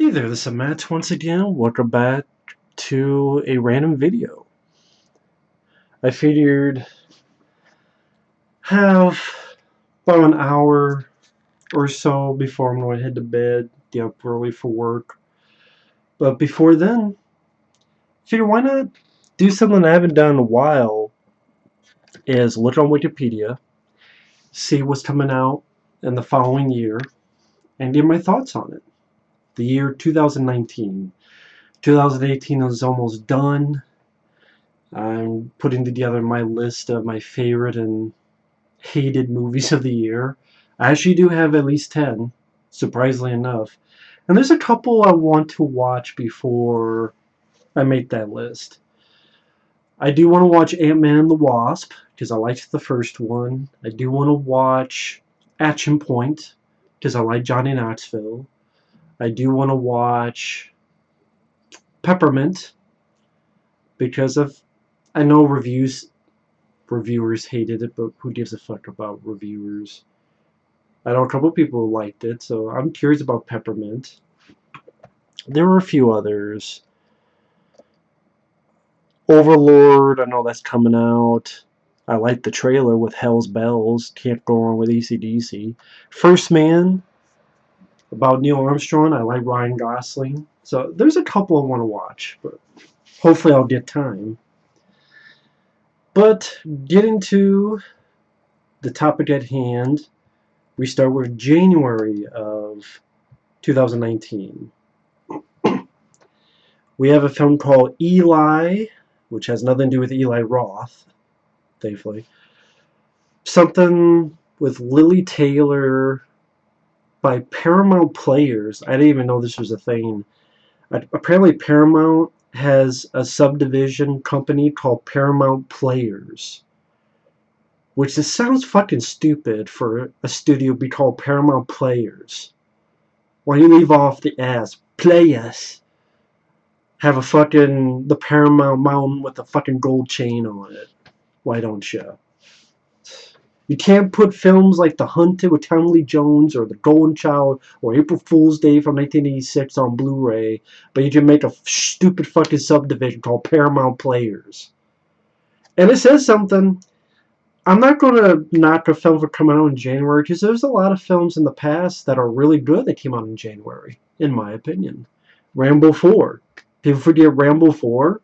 Hey there, this is Matt once again. Welcome back to a random video. I figured have about an hour or so before I'm going to head to bed, get up early for work. But before then, figure why not do something I haven't done in a while, is look on Wikipedia, see what's coming out in the following year, and give my thoughts on it. The year 2019. 2018 is almost done. I'm putting together my list of my favorite and hated movies of the year. I actually do have at least 10, surprisingly enough. And there's a couple I want to watch before I make that list. I do want to watch Ant-Man and the Wasp, because I liked the first one. I do want to watch Action Point, because I like Johnny Knoxville. I do want to watch Peppermint, because of I know reviewers hated it, but who gives a fuck about reviewers? I know a couple people liked it, so I'm curious about Peppermint. There were a few others. Overlord, I know that's coming out. I like the trailer with Hell's Bells. Can't go wrong with AC/DC. First Man, about Neil Armstrong. I like Ryan Gosling. So there's a couple I want to watch, but hopefully I'll get time. But getting to the topic at hand, we start with January of 2019. We have a film called Eli, which has nothing to do with Eli Roth, thankfully. Something with Lily Taylor by Paramount Players. I didn't even know this was a thing. Apparently Paramount has a subdivision company called Paramount Players, which just sounds fucking stupid for a studio to be called Paramount Players. Why do you leave off the S? Players. Have a fucking the Paramount Mountain with a fucking gold chain on it. Why don't you? You can't put films like The Hunted with Tommy Lee Jones or The Golden Child or April Fool's Day from 1986 on Blu-ray, but you can make a stupid fucking subdivision called Paramount Players. And it says something. I'm not going to knock a film for coming out in January, because there's a lot of films in the past that are really good that came out in January, in my opinion. Rambo 4. People forget Rambo 4.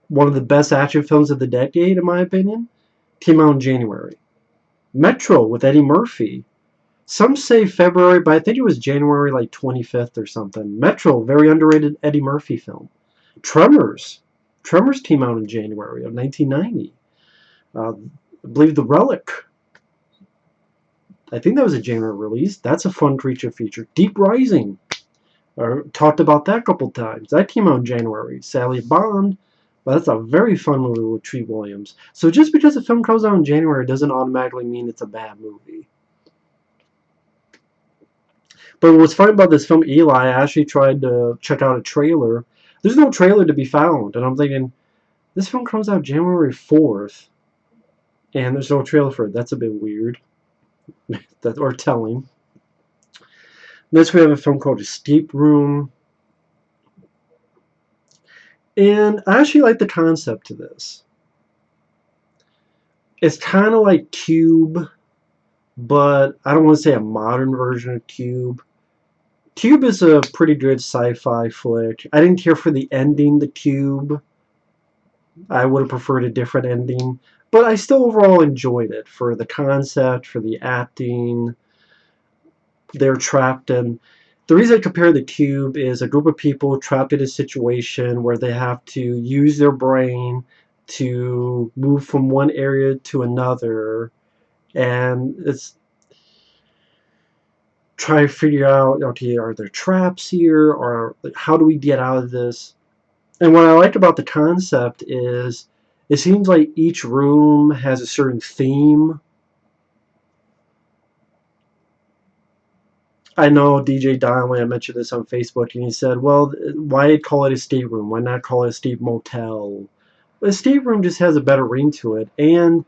One of the best action films of the decade, in my opinion, came out in January. Metro with Eddie Murphy. Some say February, but I think it was January like 25th or something. Metro, very underrated Eddie Murphy film. Tremors. Tremors came out in January of 1990. I believe The Relic. I think that was a January release. That's a fun creature feature. Deep Rising. Talked about that a couple times. That came out in January. Sally Bond. But that's a very fun movie with Treat Williams. So just because a film comes out in January doesn't automatically mean it's a bad movie. But what's funny about this film, Eli, I actually tried to check out a trailer. There's no trailer to be found. And I'm thinking, this film comes out January 4th. And there's no trailer for it. That's a bit weird. Or telling. Next we have a film called Escape Room. And I actually like the concept to this. It's kind of like Cube, but I don't want to say a modern version of Cube. Cube is a pretty good sci-fi flick. I didn't care for the ending to Cube. I would have preferred a different ending. But I still overall enjoyed it for the concept, for the acting. They're trapped in... The reason I compare the Cube is a group of people trapped in a situation where they have to use their brain to move from one area to another. And it's try to figure out, okay, are there traps here? Or how do we get out of this? And what I like about the concept is it seems like each room has a certain theme. I know DJ Donnelly, I mentioned this on Facebook, and he said, well, why call it escape room? Why not call it escape motel? Escape room just has a better ring to it, and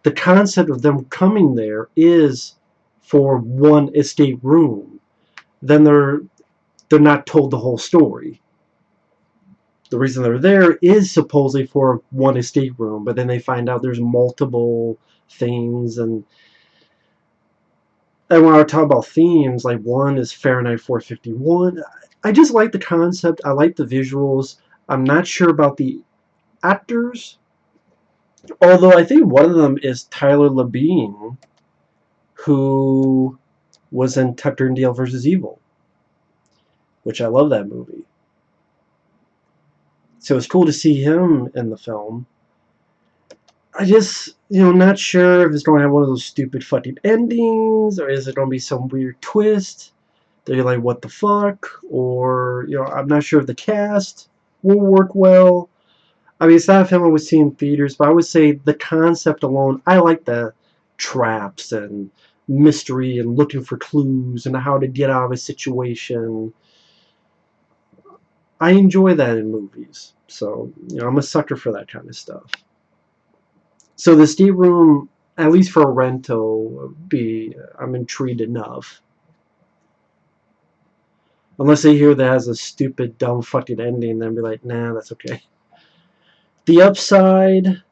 the concept of them coming there is for one escape room. Then they're not told the whole story. The reason they're there is supposedly for one escape room, but then they find out there's multiple things. And when I talk about themes, like one is Fahrenheit 451. I just like the concept. I like the visuals. I'm not sure about the actors, although I think one of them is Tyler Labine, who was in Tucker and Dale versus Evil, which I love that movie. So it's cool to see him in the film. I just, not sure if it's going to have one of those stupid fucking endings, or is it going to be some weird twist that you're like, what the fuck? Or, I'm not sure if the cast will work well. I mean, it's not a film I would see in theaters, but I would say the concept alone, I like the traps and mystery and looking for clues and how to get out of a situation. I enjoy that in movies. So, I'm a sucker for that kind of stuff. So the escape room, at least for a rental, I'm intrigued enough. Unless they hear that has a stupid, dumb fucking ending, then be like, nah, that's okay. The Upside.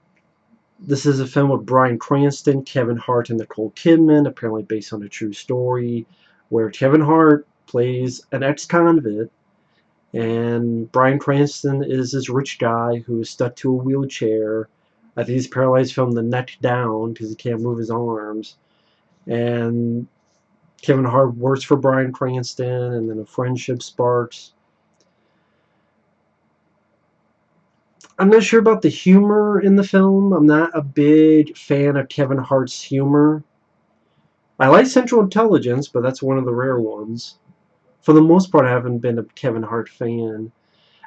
This is a film with Bryan Cranston, Kevin Hart, and Nicole Kidman, apparently based on a true story, where Kevin Hart plays an ex-convict, and Bryan Cranston is this rich guy who is stuck to a wheelchair. I think he's paralyzed from the neck down because he can't move his arms. And Kevin Hart works for Bryan Cranston, and then a friendship sparks. I'm not sure about the humor in the film. I'm not a big fan of Kevin Hart's humor. I like Central Intelligence, but that's one of the rare ones. For the most part, I haven't been a Kevin Hart fan.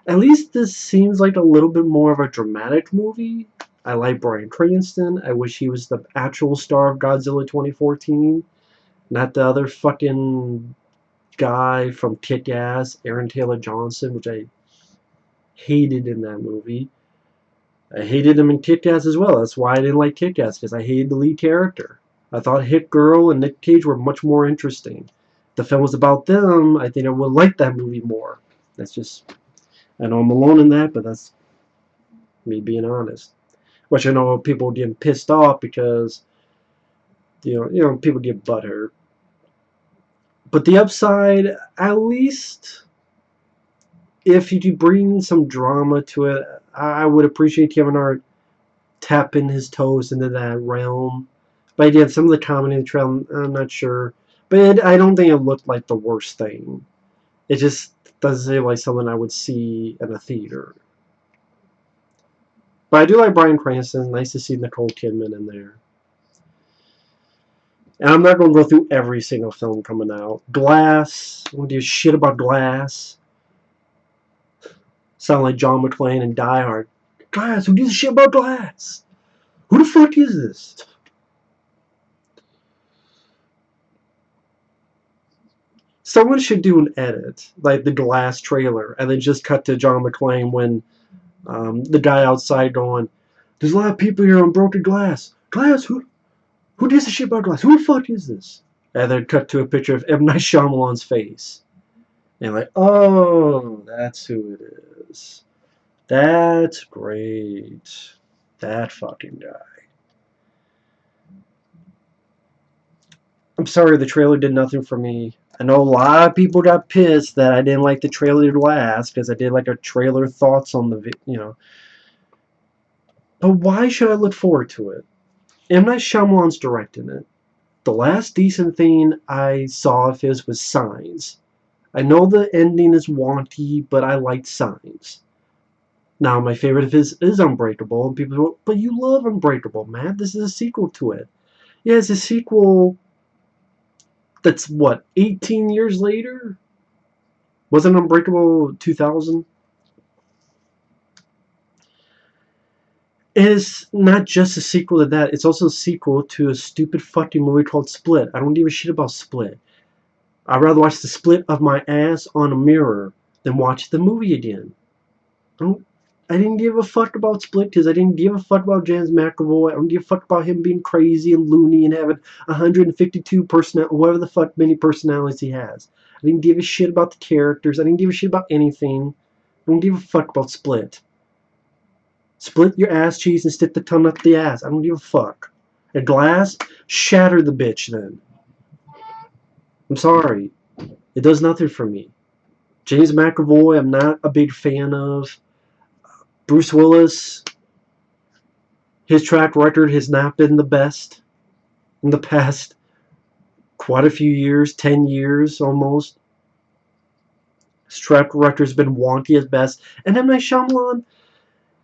At least this seems like a little bit more of a dramatic movie. I like Bryan Cranston. I wish he was the actual star of Godzilla 2014, not the other fucking guy from Kick-Ass, Aaron Taylor Johnson, which I hated in that movie. I hated him in Kick-Ass as well. That's why I didn't like Kick-Ass, because I hated the lead character. I thought Hit Girl and Nick Cage were much more interesting. If the film was about them, I think I would like that movie more. That's just, I know I'm alone in that, but that's me being honest. Which I know people getting pissed off because, people get butthurt. But the upside, at least, if you bring some drama to it, I would appreciate Kevin Hart tapping his toes into that realm. But again, some of the comedy in the trailer, I'm not sure. But I don't think it looked like the worst thing. It just doesn't seem like something I would see in a theater. But I do like Bryan Cranston. Nice to see Nicole Kidman in there. And I'm not going to go through every single film coming out. Glass. I don't give a shit about Glass. Sound like John McClane and Die Hard. Glass. Who gives a shit about Glass? Who the fuck is this? Someone should do an edit, like the Glass trailer, and then just cut to John McClane when the guy outside going, "There's a lot of people here on broken glass. Glass? Who gives a shit about Glass? Who the fuck is this?" And then cut to a picture of M. Night Shyamalan's face. And like, oh, that's who it is. That's great. That fucking guy. I'm sorry, the trailer did nothing for me. I know a lot of people got pissed that I didn't like the trailer last because I did like a trailer thoughts on the. But why should I look forward to it? M. Night Shyamalan's directing it. The last decent thing I saw of his was Signs. I know the ending is wonky, but I liked Signs. Now, my favorite of his is Unbreakable, and people go, but you love Unbreakable, man. This is a sequel to it. Yeah, it's a sequel that's, 18 years later? Wasn't Unbreakable 2000? It's not just a sequel to that, it's also a sequel to a stupid fucking movie called Split. I don't give a shit about Split. I'd rather watch the split of my ass on a mirror than watch the movie again. I didn't give a fuck about Split because I didn't give a fuck about James McAvoy. I don't give a fuck about him being crazy and loony and having 152 whatever the fuck many personalities he has. I didn't give a shit about the characters. I didn't give a shit about anything. I don't give a fuck about Split. Split your ass cheese and stick the tongue up the ass. I don't give a fuck. A glass? Shatter the bitch then. I'm sorry. It does nothing for me. James McAvoy, I'm not a big fan of. Bruce Willis, his track record has not been the best in the past quite a few years, 10 years almost. His track record's been wonky at best. And M. Night Shyamalan,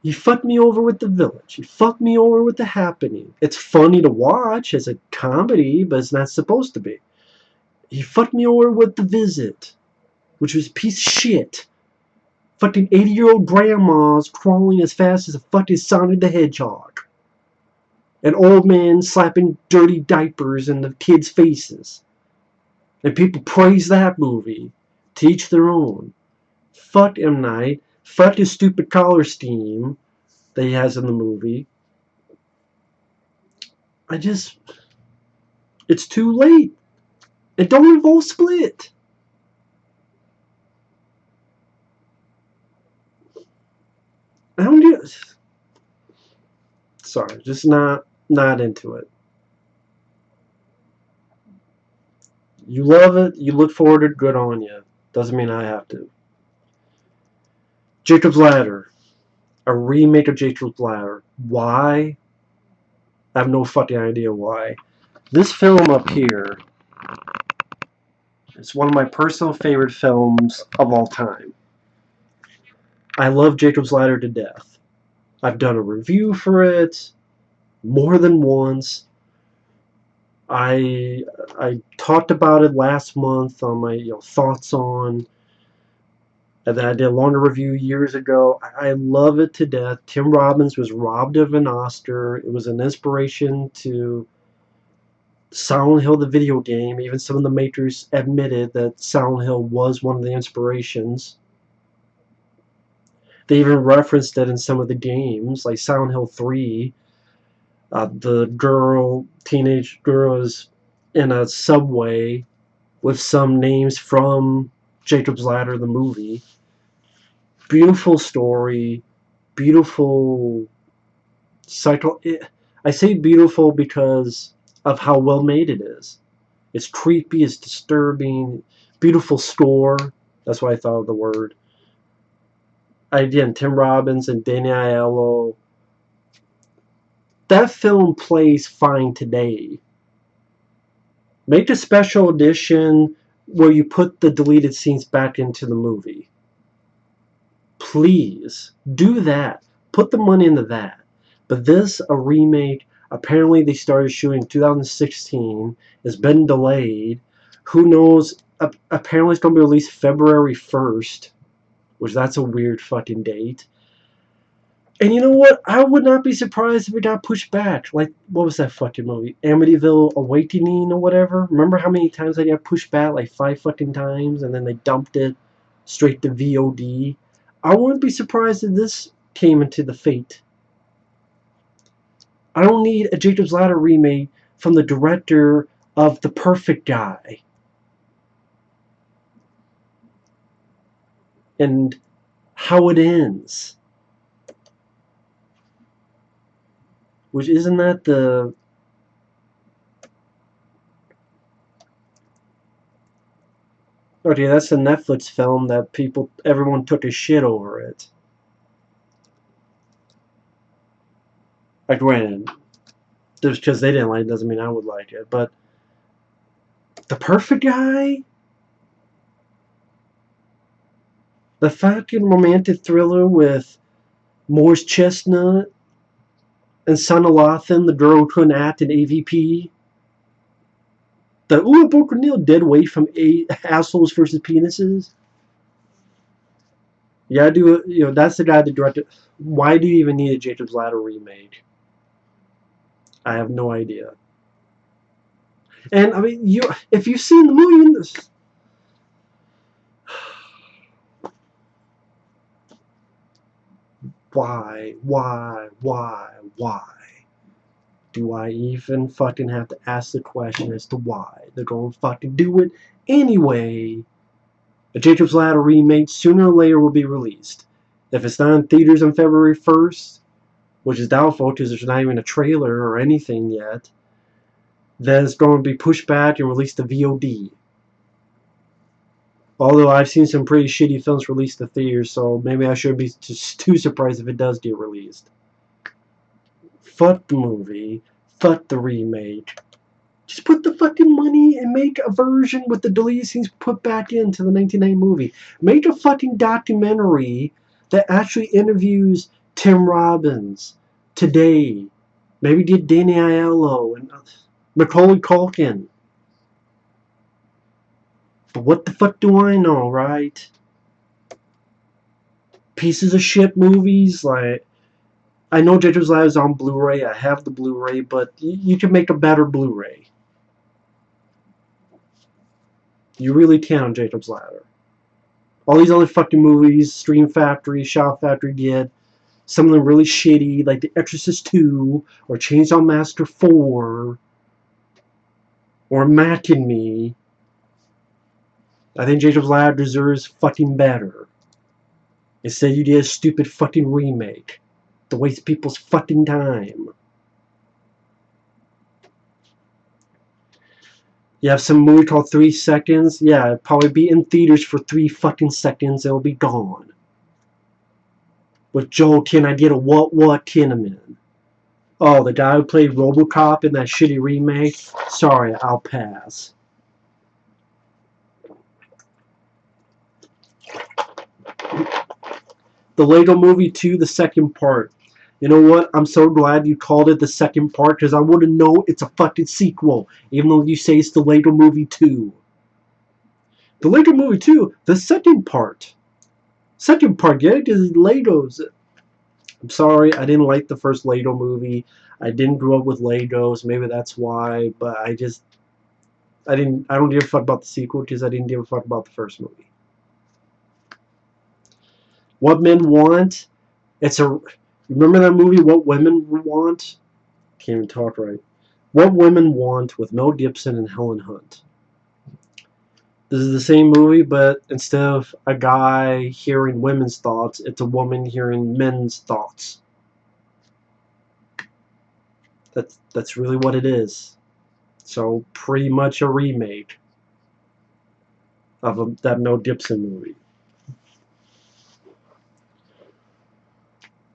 he fucked me over with The Village. He fucked me over with The Happening. It's funny to watch as a comedy, but it's not supposed to be. He fucked me over with The Visit, which was a piece of shit. Fucking 80-year-old grandmas crawling as fast as a fucking Sonic the Hedgehog. An old man slapping dirty diapers in the kids' faces. And people praise that movie. To each their own. Fuck M. Night. Fuck his stupid collar scheme that he has in the movie. It's too late. It don't involve Split. I don't get. Sorry, just not into it. You love it, you look forward to it, good on you. Doesn't mean I have to. Jacob's Ladder. A remake of Jacob's Ladder. Why? I have no fucking idea why. This film up here is one of my personal favorite films of all time. I love Jacob's Ladder to death. I've done a review for it more than once. I talked about it last month on my thoughts on, and then I did a longer review years ago. I love it to death. Tim Robbins was robbed of an Oscar. It was an inspiration to Silent Hill, the video game. Even some of the makers admitted that Silent Hill was one of the inspirations. They even referenced it in some of the games, like Silent Hill 3. The teenage girl is in a subway with some names from Jacob's Ladder, the movie. Beautiful story, beautiful cycle. I say beautiful because of how well made it is. It's creepy, it's disturbing, beautiful score. That's why I thought of the word. Again, Tim Robbins and Danny Aiello. That film plays fine today. Make a special edition where you put the deleted scenes back into the movie. Please do that. Put the money into that. But this, a remake, apparently they started shooting in 2016. It's been delayed. Who knows? Apparently it's going to be released February 1st, which that's a weird fucking date. And you know what? I would not be surprised if it got pushed back. Like, what was that fucking movie? Amityville Awakening or whatever? Remember how many times they got pushed back? Like 5 fucking times, and then they dumped it straight to VOD. I wouldn't be surprised if this came into the fate. I don't need a Jacob's Ladder remake from the director of The Perfect Guy. And how it ends. Which isn't that the... Okay, that's the Netflix film that everyone took a shit over it. Like, granted, just because they didn't like it doesn't mean I would like it, but The Perfect Guy? The fucking romantic thriller with Morris Chestnut and Sana Lathan, the girl who couldn't act in AVP. The Booker Neal dead weight from Assholes versus Penises. Yeah, that's the guy that directed. Why do you even need a Jacob's Ladder remake? I have no idea. And I mean, if you've seen the movie, why do I even fucking have to ask the question as to why they're going to fucking do it anyway? A Jacob's Ladder remake sooner or later will be released. If it's not in theaters on February 1st, which is doubtful because there's not even a trailer or anything yet, then it's going to be pushed back and released to VOD. Although I've seen some pretty shitty films released to theaters, so maybe I shouldn't be too surprised if it does get released. Fuck the movie. Fuck the remake. Just put the fucking money and make a version with the deleted scenes put back into the 1990 movie. Make a fucking documentary that actually interviews Tim Robbins today. Maybe get Danny Aiello and Macaulay Culkin. But what the fuck do I know, right? Pieces of shit movies, like, I know Jacob's Ladder is on Blu-ray. I have the Blu-ray, but you can make a better Blu-ray. You really can on Jacob's Ladder. All these other fucking movies, Stream Factory, Shout Factory did, some of them really shitty, like The Exorcist 2, or Chainsaw Massacre 4, or Mac and Me. I think Jacob's Ladder deserves fucking better. Instead, you did a stupid fucking remake to waste people's fucking time. You have some movie called 3 Seconds. Yeah, it'll probably be in theaters for 3 fucking seconds. It'll be gone. With Joel, can I get a what Kinnaman? Oh, the guy who played RoboCop in that shitty remake? Sorry, I'll pass. The Lego Movie 2, the second part. You know what? I'm so glad you called it the second part, because I wouldn't know it's a fucking sequel, even though you say it's the Lego Movie 2. The Lego Movie 2, the second part. Second part, yeah, because Legos. I'm sorry, I didn't like the first Lego movie. I didn't grow up with Legos, maybe that's why, but I don't give a fuck about the sequel because I didn't give a fuck about the first movie. What Men Want? Remember that movie, What Women Want? Can't even talk right. What Women Want with Mel Gibson and Helen Hunt. This is the same movie, but instead of a guy hearing women's thoughts, it's a woman hearing men's thoughts. That's really what it is. So pretty much a remake of that Mel Gibson movie.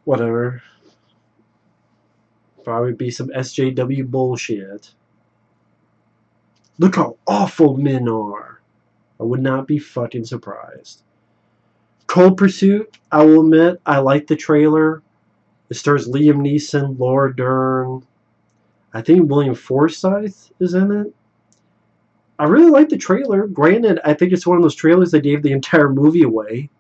Whatever. Probably be some SJW bullshit. Look how awful men are. I would not be fucking surprised. Cold Pursuit, I will admit, I like the trailer. It stars Liam Neeson, Laura Dern. I think William Forsythe is in it. I really like the trailer. Granted, I think it's one of those trailers that gave the entire movie away.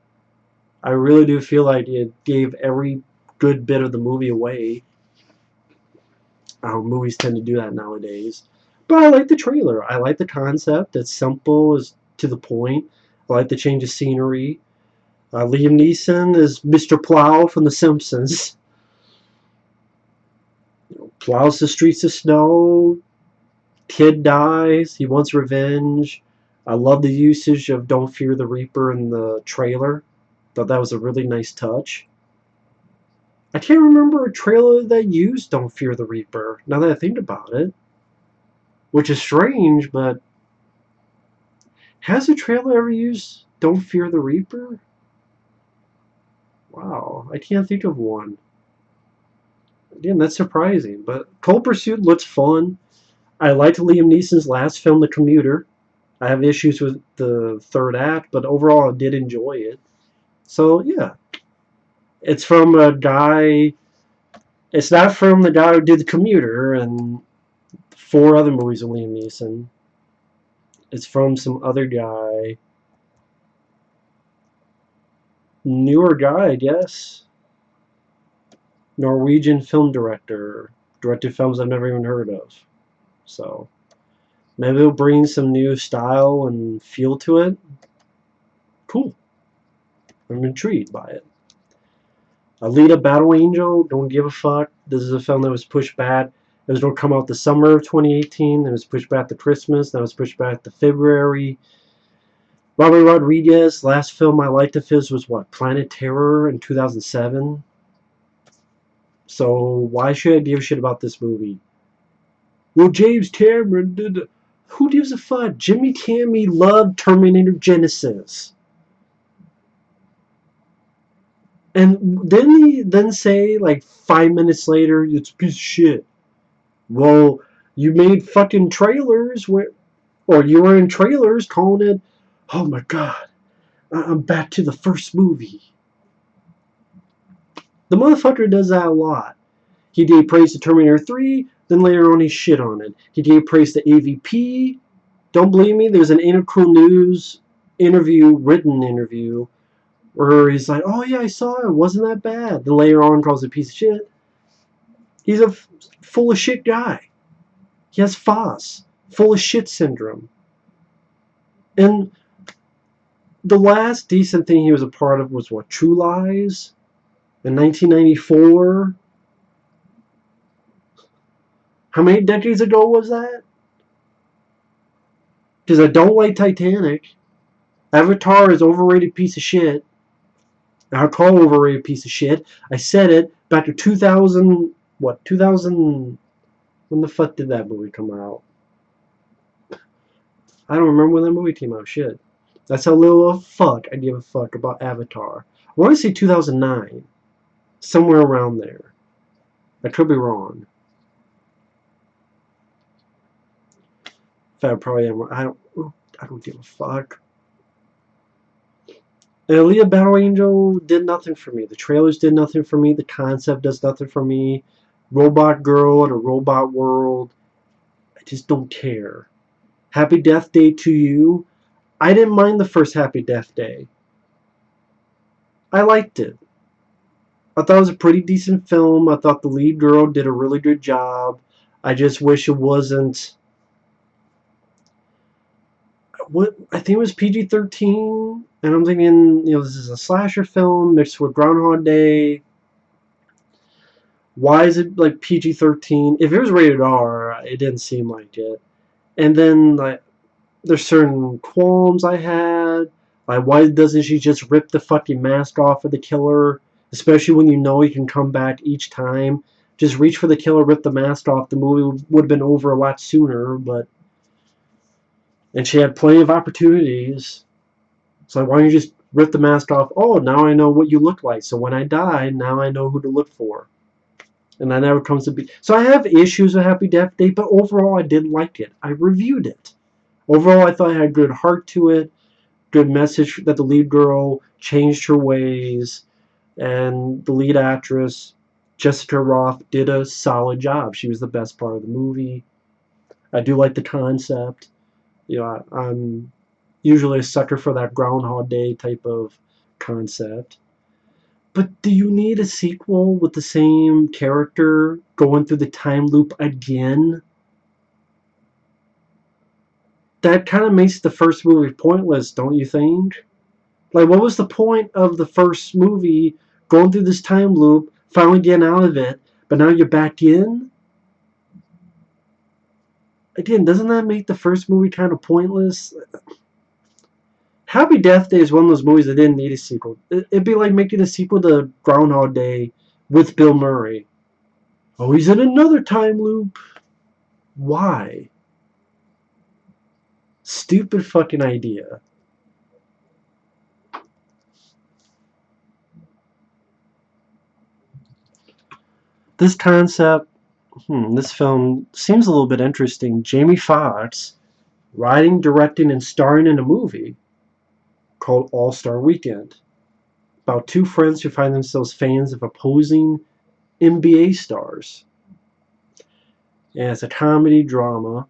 I really do feel like it gave every good bit of the movie away. Movies tend to do that nowadays. But I like the trailer. I like the concept. It's simple, it's to the point. I like the change of scenery. Liam Neeson is Mr. Plow from The Simpsons. Plows the streets of snow. Kid dies. He wants revenge. I love the usage of Don't Fear the Reaper in the trailer. Thought that was a really nice touch. I can't remember a trailer that used Don't Fear the Reaper, now that I think about it. Which is strange, but has a trailer ever used Don't Fear the Reaper? Wow, I can't think of one. Again, that's surprising, but Cold Pursuit looks fun. I liked Liam Neeson's last film, The Commuter. I have issues with the third act, but overall I did enjoy it. So, yeah. It's from a guy... It's not from the guy who did The Commuter and 4 other movies with Liam Neeson. It's from some other guy. Newer guy, I guess. Norwegian film director. Directed films I've never even heard of. So, maybe it'll bring some new style and feel to it. Cool. I'm intrigued by it. Alita Battle Angel, don't give a fuck. This is a film that was pushed back. It was going to come out the summer of 2018. It was pushed back to Christmas. Then it was pushed back to February. Robert Rodriguez, last film I liked of his was what? Planet Terror in 2007. So why should I give a shit about this movie? Well, James Cameron did. Who gives a fuck? Jimmy Cammey loved Terminator Genesis. And didn't he then say, like, 5 minutes later, it's a piece of shit? Well, you made fucking trailers where, or you were in trailers calling it, oh my god, I'm back to the first movie. The motherfucker does that a lot. He gave praise to Terminator 3, then later on he shit on it. He gave praise to AVP. Don't believe me? There's an Intercool News interview, written interview, where he's like, oh yeah, I saw it. It wasn't that bad. Then later on calls it a piece of shit. He's a full of shit guy. He has FOSS, full of shit syndrome. And the last decent thing he was a part of was what? True Lies? In 1994? How many decades ago was that? Because I don't like Titanic. Avatar is overrated piece of shit. I call overrated piece of shit. I said it back to 2000. What? 2000. When the fuck did that movie come out? I don't remember when that movie came out. Shit. That's how little of a fuck I give a fuck about Avatar. I want to say 2009. Somewhere around there. I could be wrong. I probably am. I don't give a fuck. And Alita Battle Angel did nothing for me. The trailers did nothing for me. The concept does nothing for me. Robot Girl in a Robot World. I just don't care. Happy Death Day to You. I didn't mind the first Happy Death Day. I liked it. I thought it was a pretty decent film. I thought the lead girl did a really good job. I just wish it wasn't. What I think it was PG-13, and I'm thinking, this is a slasher film mixed with Groundhog Day. Why is it like PG-13? If it was rated R, it didn't seem like it. And then like there's certain qualms I had. Like, why doesn't she just rip the fucking mask off of the killer? Especially when you know he can come back each time. Just reach for the killer, rip the mask off. The movie would have been over a lot sooner, but. And she had plenty of opportunities. So why don't you just rip the mask off? Oh, now I know what you look like. So when I die, now I know who to look for. And that never comes to be. So I have issues with Happy Death Day, but overall I did like it. I reviewed it. Overall, I thought it had good heart to it, good message that the lead girl changed her ways, and the lead actress, Jessica Roth, did a solid job. She was the best part of the movie. I do like the concept. I'm usually a sucker for that Groundhog Day type of concept. But do you need a sequel with the same character going through the time loop again? That kind of makes the first movie pointless, don't you think? Like, what was the point of the first movie going through this time loop, finally getting out of it, but now you're back in? Again, doesn't that make the first movie kind of pointless? Happy Death Day is one of those movies that didn't need a sequel. It'd be like making a sequel to Groundhog Day with Bill Murray. Oh, he's in another time loop. Why? Stupid fucking idea. This concept, this film seems a little bit interesting. Jamie Foxx writing, directing, and starring in a movie called All-Star Weekend about two friends who find themselves fans of opposing NBA stars. And it's a comedy drama.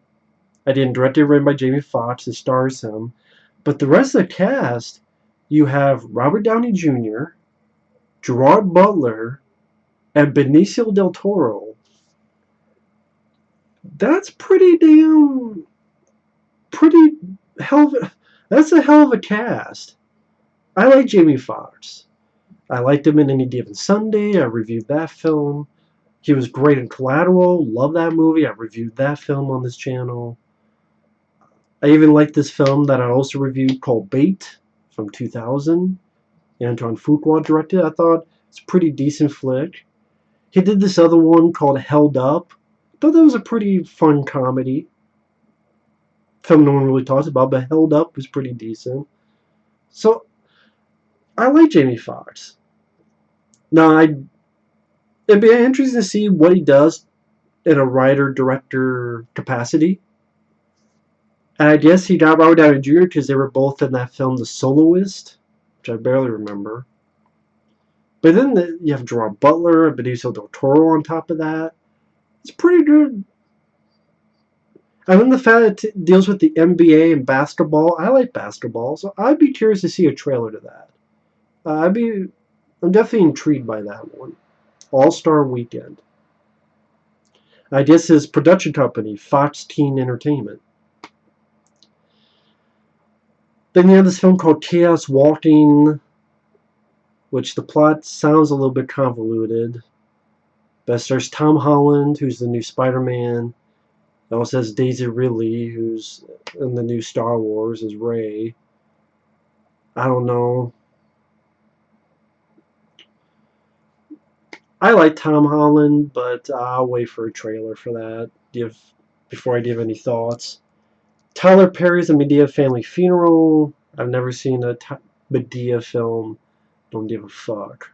Again, directed and written by Jamie Foxx. It stars him. But the rest of the cast, you have Robert Downey Jr., Gerard Butler, and Benicio del Toro. That's pretty hell of that's a hell of a cast. I like Jamie Foxx. I liked him in Any Given Sunday. I reviewed that film. He was great in Collateral. Love that movie. I reviewed that film on this channel. I even like this film that I also reviewed called Bait from 2000. Anton Fuqua directed. I thought it's a pretty decent flick. He did this other one called Held Up. I thought that was a pretty fun comedy. Film no one really talks about, but Held Up was pretty decent. So I like Jamie Foxx. Now it'd be interesting to see what he does in a writer director capacity. And I guess he got Robert Downey Jr. because they were both in that film The Soloist, which I barely remember. But then you have Gerard Butler and Benicio del Toro on top of that. It's pretty good. And then the fact that it deals with the NBA and basketball. I like basketball, so I'd be curious to see a trailer to that. I'm definitely intrigued by that one. All-Star Weekend. I guess his production company, Fox Teen Entertainment. Then you have this film called Chaos Walking, which the plot sounds a little bit convoluted. But it stars Tom Holland, who's the new Spider-Man. It also has Daisy Ridley, who's in the new Star Wars as Rey. I don't know. I like Tom Holland, but I'll wait for a trailer for that before I give any thoughts. Tyler Perry's A Madea Family Funeral. I've never seen a Madea film. Don't give a fuck.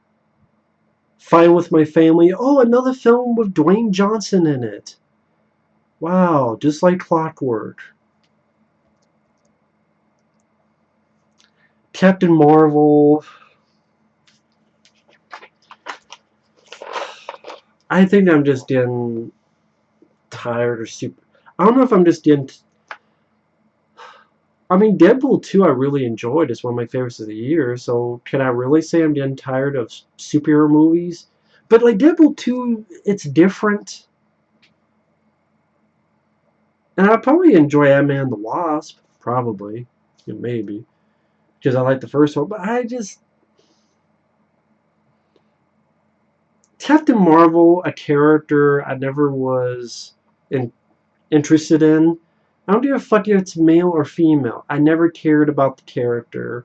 Fine with My Family. Oh, another film with Dwayne Johnson in it. Wow, just like clockwork. Captain Marvel. I think I'm just getting tired or super. I don't know if I'm just getting. I mean, Deadpool 2 I really enjoyed. It's one of my favorites of the year. So can I really say I'm getting tired of superhero movies? But like Deadpool 2, it's different. And I'll probably enjoy Ant-Man and the Wasp. Probably. Yeah, maybe. Because I like the first one. But I just. Captain Marvel, a character I never was interested in. I don't give a fuck if it's male or female. I never cared about the character.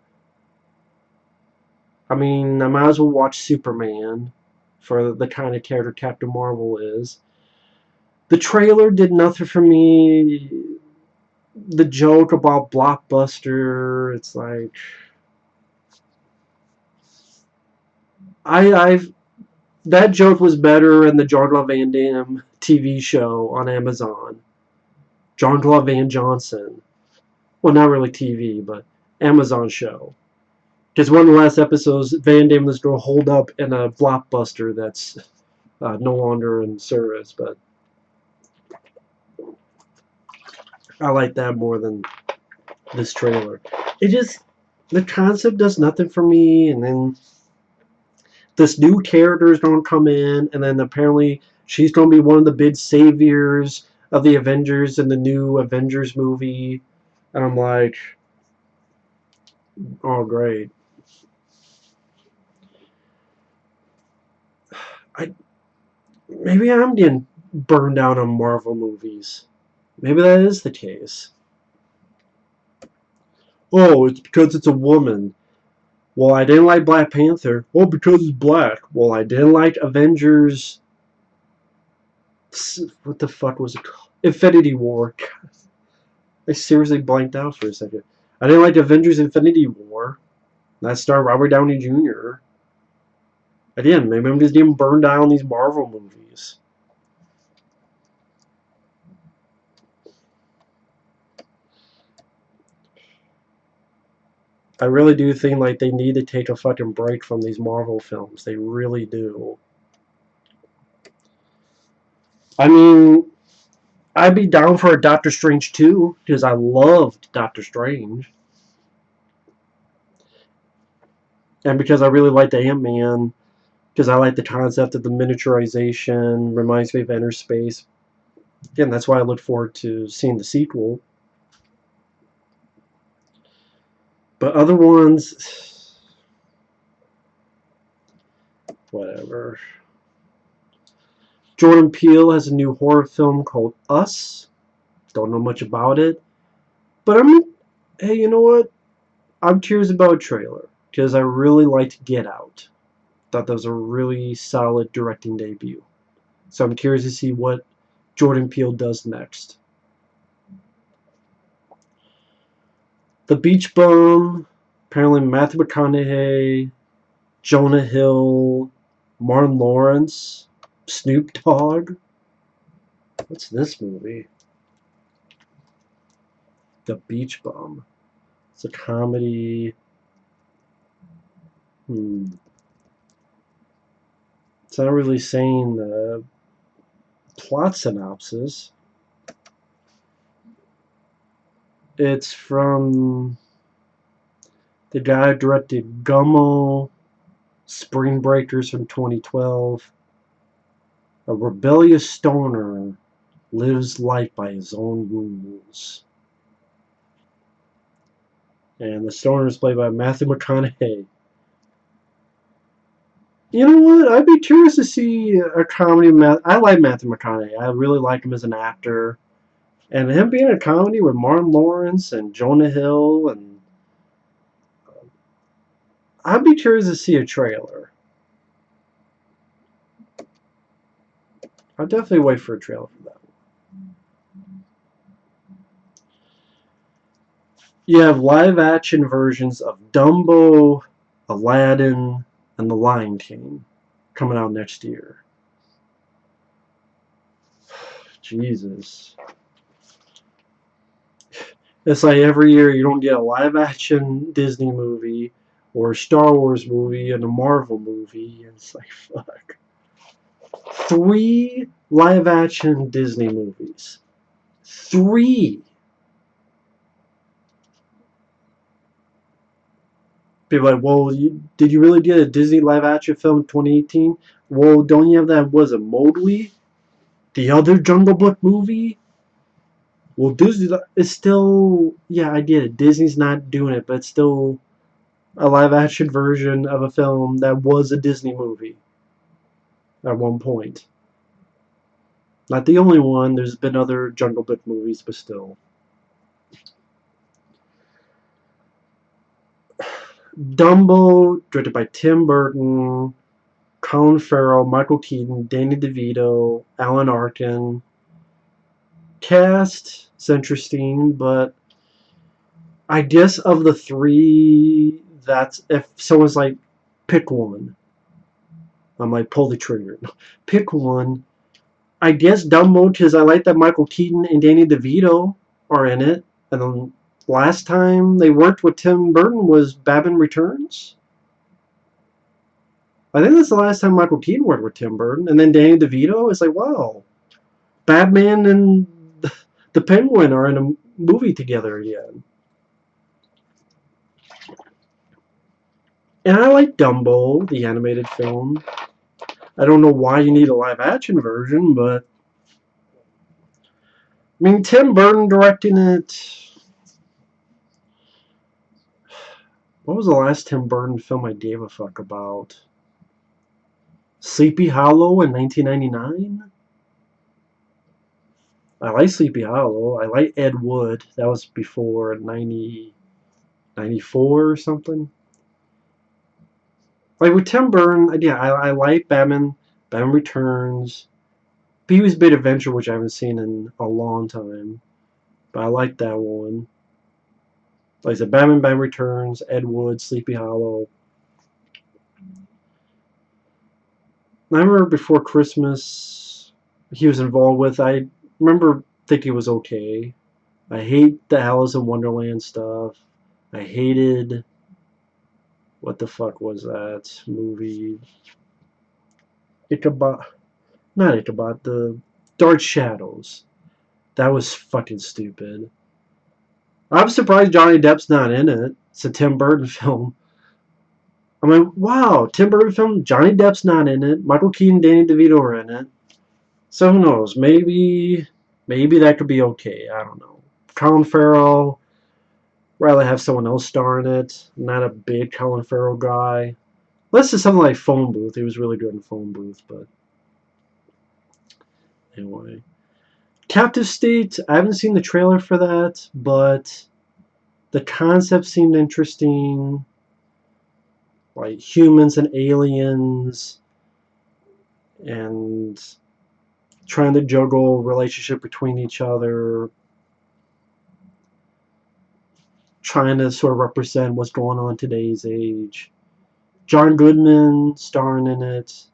I mean, I might as well watch Superman for the kind of character Captain Marvel is. The trailer did nothing for me. The joke about blockbuster, it's like I've that joke was better in the Jean-Claude Van Damme TV show on Amazon. Jean-Claude Van Johnson. Well, not really TV, but Amazon show. Because one of the last episodes, Van Damme and this girl hold up in a blockbuster that's no longer in service, but I like that more than this trailer. It just, the concept does nothing for me, and then this new character is going to come in, and then apparently she's going to be one of the big saviors of the Avengers in the new Avengers movie, and I'm like, oh great. I maybe I'm getting burned out on Marvel movies. Maybe that is the case. Oh, it's because it's a woman. Well, I didn't like Black Panther. Oh, because it's black. Well, I didn't like Avengers. What the fuck was it called? Infinity War. I seriously blanked out for a second. I didn't like Avengers Infinity War. That starred Robert Downey Jr. Again, maybe I'm just getting burned out on these Marvel movies. I really do think like they need to take a fucking break from these Marvel films. They really do. I mean, I'd be down for a Doctor Strange 2 because I loved Doctor Strange. And because I really liked Ant-Man, because I like the concept of the miniaturization, reminds me of Inner Space. Again, that's why I look forward to seeing the sequel. But other ones, whatever. Jordan Peele has a new horror film called Us. Don't know much about it. But hey, you know what? I'm curious about a trailer because I really liked Get Out. Thought that was a really solid directing debut. So I'm curious to see what Jordan Peele does next. The Beach Bum, apparently Matthew McConaughey, Jonah Hill, Martin Lawrence, Snoop Dogg. What's this movie? The Beach Bum. It's a comedy. It's not really saying the plot synopsis. It's from the guy who directed Gummo, Spring Breakers from 2012. A rebellious stoner lives life by his own rules. And the stoner is played by Matthew McConaughey. You know what? I'd be curious to see a comedy. I like Matthew McConaughey. I really like him as an actor. And him being a comedy with Martin Lawrence and Jonah Hill, and I'd be curious to see a trailer. I'll definitely wait for a trailer for that. You have live action versions of Dumbo, Aladdin, and The Lion King coming out next year. Jesus. It's like every year you don't get a live action Disney movie or a Star Wars movie and a Marvel movie. It's like, fuck. 3 live action Disney movies. 3. People are like, well, did you really get a Disney live action film in 2018? Well, don't you have that? Was it Mowgli? The other Jungle Book movie? Well, Disney is still, yeah, I get it. Disney's not doing it, but it's still a live action version of a film that was a Disney movie at one point. Not the only one. There's been other Jungle Book movies, but still. Dumbo, directed by Tim Burton, Colin Farrell, Michael Keaton, Danny DeVito, Alan Arkin. Cast, it's interesting, but I guess of the 3, that's if someone's like, pick one. I'm like, pull the trigger. Pick one. I guess Dumbo, because I like that Michael Keaton and Danny DeVito are in it. And then last time they worked with Tim Burton was Batman Returns. I think that's the last time Michael Keaton worked with Tim Burton. And then Danny DeVito is like, wow, Batman and the Penguin are in a movie together again. And I like Dumbo, the animated film. I don't know why you need a live action version, but I mean, Tim Burton directing it. What was the last Tim Burton film I gave a fuck about? Sleepy Hollow in 1999? I like Sleepy Hollow. I like Ed Wood. That was before 94 or something. Like with Tim Burton, yeah, I like Batman Returns. Pee-wee's Big Adventure, which I haven't seen in a long time. But I like that one. Like I said, Batman Returns, Ed Wood, Sleepy Hollow. I remember before Christmas he was involved with. I remember thinking it was okay. I hate the Alice in Wonderland stuff. I hated, what the fuck was that movie? Ichabod, not Ichabod, the Dark Shadows. That was fucking stupid. I'm surprised Johnny Depp's not in it. It's a Tim Burton film. I'm like, wow, Tim Burton film, Johnny Depp's not in it. Michael Keaton, Danny DeVito are in it. So who knows? Maybe that could be okay. I don't know. Colin Farrell, rather have someone else star in it. I'm not a big Colin Farrell guy. Unless it's something like Phone Booth. He was really good in Phone Booth, but anyway. Captive State, I haven't seen the trailer for that, but The concept seemed interesting, like humans and aliens, and trying to juggle relationship between each other, trying to sort of represent what's going on in today's age. John Goodman starring in it.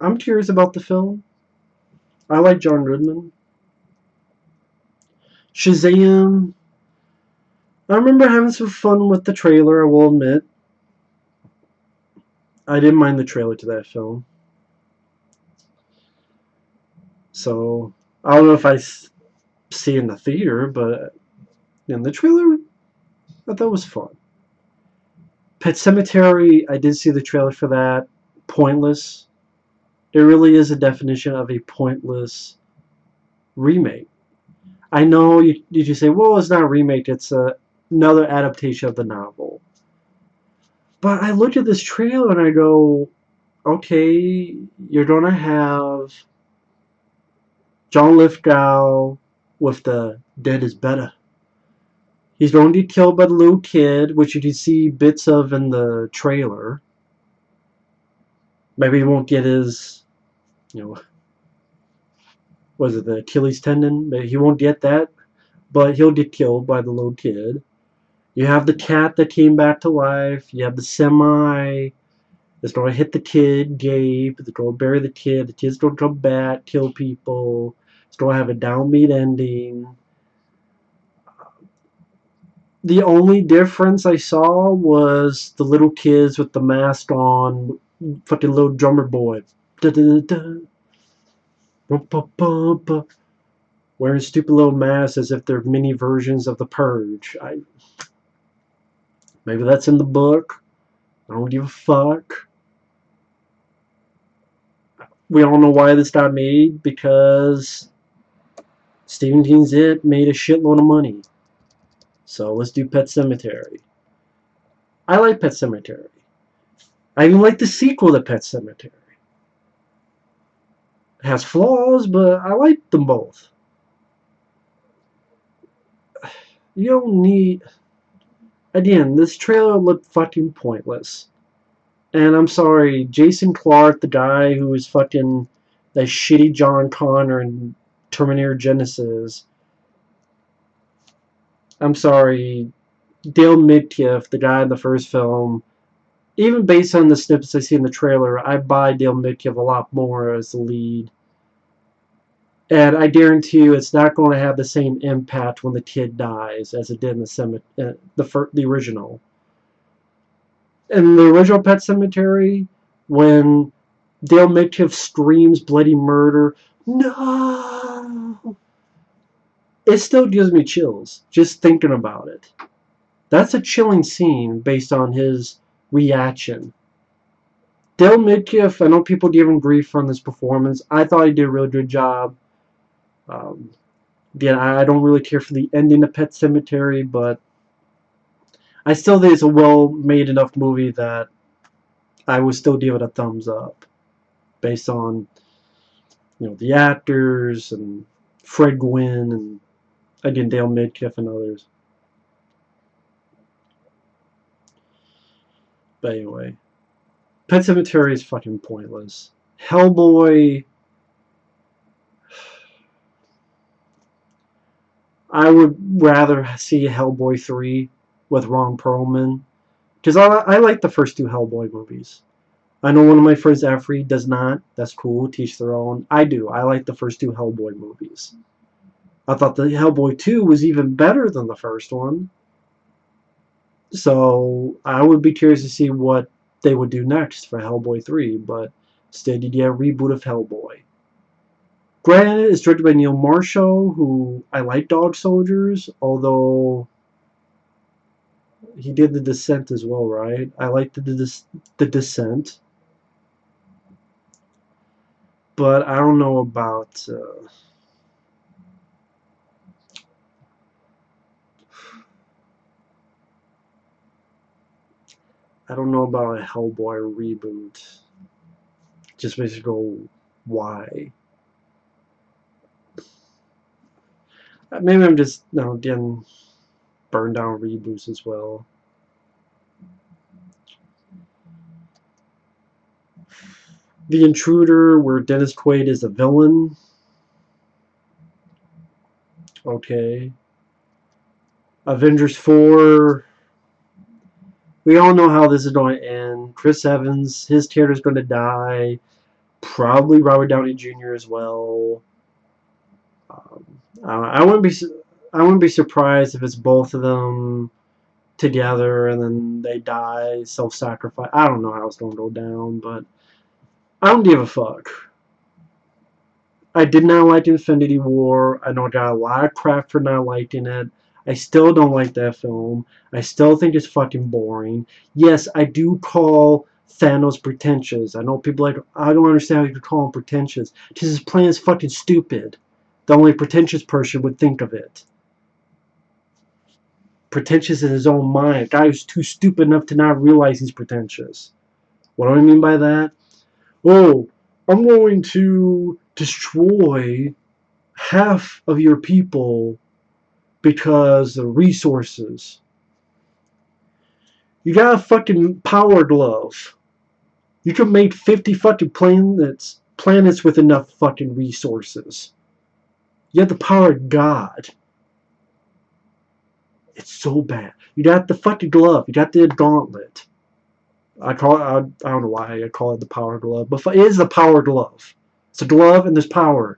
I'm curious about the film. I like John Goodman. Shazam. I remember having some fun with the trailer, I will admit. I didn't mind the trailer to that film. So, I don't know if I see it in the theater, but in the trailer, I thought it was fun. Pet Sematary, I did see the trailer for that. Pointless. It really is a definition of a pointless remake. I know you say, well, it's not a remake, it's another adaptation of the novel. But I look at this trailer and I go, okay, you're going to have John Lithgow with the dead is better. He's going to get killed by the little kid, which you can see bits of in the trailer. Maybe he won't get his, you know, was it the Achilles tendon? Maybe he won't get that, but he'll get killed by the little kid. You have the cat that came back to life. You have the semi. It's going to hit the kid, Gabe. It's going to bury the kid. The kid's going to come back, kill people. It's going to have a downbeat ending. The only difference I saw was the little kids with the mask on, fucking little drummer boy. Da, da, da, da. Wearing stupid little masks as if they're mini versions of the Purge. Maybe that's in the book. I don't give a fuck. We all know why this got made, because Stephen King's It made a shitload of money. So let's do Pet Sematary. I like Pet Sematary. I even like the sequel to Pet Sematary. It has flaws, but I like them both. You don't need... Again, this trailer looked fucking pointless. And I'm sorry, Jason Clarke, the guy who was fucking that shitty John Connor in Terminator Genesis. I'm sorry, Dale Midkiff, the guy in the first film. Even based on the snippets I see in the trailer, I buy Dale Midkiff a lot more as the lead. And I guarantee you it's not going to have the same impact when the kid dies as it did in the original. In the original Pet Sematary, when Dale Midkiff screams bloody murder, no! It still gives me chills just thinking about it. That's a chilling scene based on his reaction. Dale Midkiff, I know people gave him grief on this performance. I thought he did a really good job. Again, I don't really care for the ending of Pet Sematary, but I still think it's a well-made enough movie that I would still give it a thumbs up, based on the actors and Fred Gwynne and again Dale Midkiff and others. But anyway, Pet Sematary is fucking pointless. Hellboy, I would rather see Hellboy 3 with Ron Perlman, because I like the first two Hellboy movies. I know one of my friends, Effrey, does not. That's cool. Teach their own. I do. I like the first two Hellboy movies. I thought the Hellboy 2 was even better than the first one. So I would be curious to see what they would do next for Hellboy 3, but instead you get a reboot of Hellboy. Granted, it's directed by Neil Marshall, who I like Dog Soldiers, although he did The Descent as well, right? I like the Descent. But I don't know about... I don't know about a Hellboy reboot. Just makes you go, why? maybe I'm just getting burned down reboots as well. The Intruder, where Dennis Quaid is a villain. Okay. Avengers 4. We all know how this is going to end. Chris Evans, his character's going to die. Probably Robert Downey Jr. as well. I wouldn't be. I wouldn't be surprised if it's both of them together and then they die, self-sacrifice. I don't know how it's going to go down, but I don't give a fuck. I did not like Infinity War. I know I got a lot of crap for not liking it. I still don't like that film. I still think it's fucking boring. Yes, I do call Thanos pretentious. I know people like, I don't understand how you could call him pretentious. Because his plan is fucking stupid. The only pretentious person would think of it. Pretentious in his own mind. A guy who's too stupid enough to not realize he's pretentious. What do I mean by that? Oh, I'm going to destroy half of your people because of resources. You got a fucking power glove. You can make 50 fucking planets with enough fucking resources. You have the power of God. It's so bad. You got the fucking glove. You got the gauntlet. I don't know why I call it the power glove, but it is the power glove. It's a glove and there's power.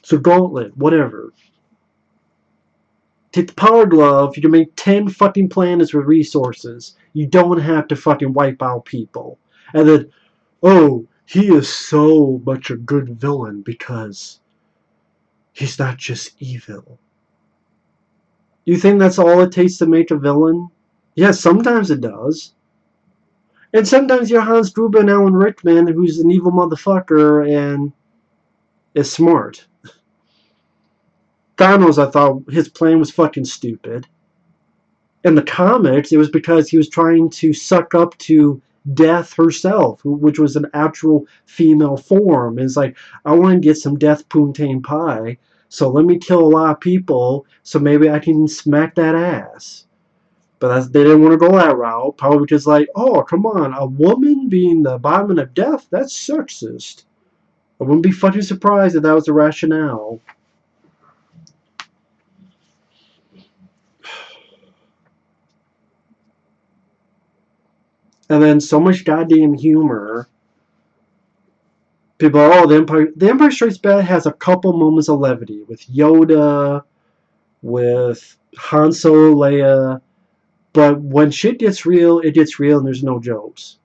So gauntlet, whatever. Take the power glove, you can make 10 fucking planets with resources. You don't have to fucking wipe out people. And then, oh, he is so much a good villain because he's not just evil. You think that's all it takes to make a villain? Yes, sometimes it does. And sometimes you're Hans Gruber and Alan Rickman, who's an evil motherfucker and is smart. Thanos, I thought his plan was fucking stupid. In the comics, it was because he was trying to suck up to Death herself, which was an actual female form. And it's like, I want to get some Death Poontang Pie, so let me kill a lot of people, so maybe I can smack that ass. But they didn't want to go that route, probably because like, oh, come on, a woman being the embodiment of death, that's sexist. I wouldn't be fucking surprised if that was the rationale. And then so much goddamn humor. People are, oh, the Empire Strikes Back has a couple moments of levity with Yoda, with Han Solo, Leia, but when shit gets real, it gets real and there's no jokes.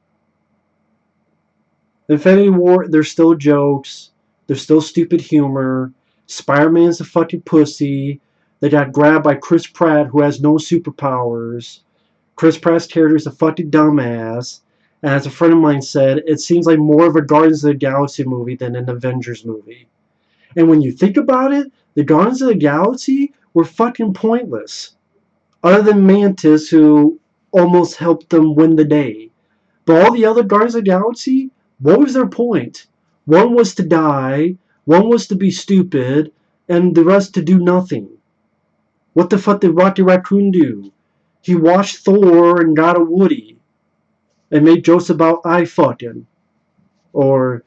Infinity War, there's still jokes, there's still stupid humor. Spider-Man's a fucking pussy. They got grabbed by Chris Pratt, who has no superpowers. Chris Pratt's character is a fucking dumbass. And as a friend of mine said, it seems like more of a Guardians of the Galaxy movie than an Avengers movie. And when you think about it, the Guardians of the Galaxy were fucking pointless. Other than Mantis, who almost helped them win the day. But all the other Guardians of the Galaxy, what was their point? One was to die, one was to be stupid, and the rest to do nothing. What the fuck did Rocky Raccoon do? He watched Thor and got a Woody. And made jokes about eye fucking. Or,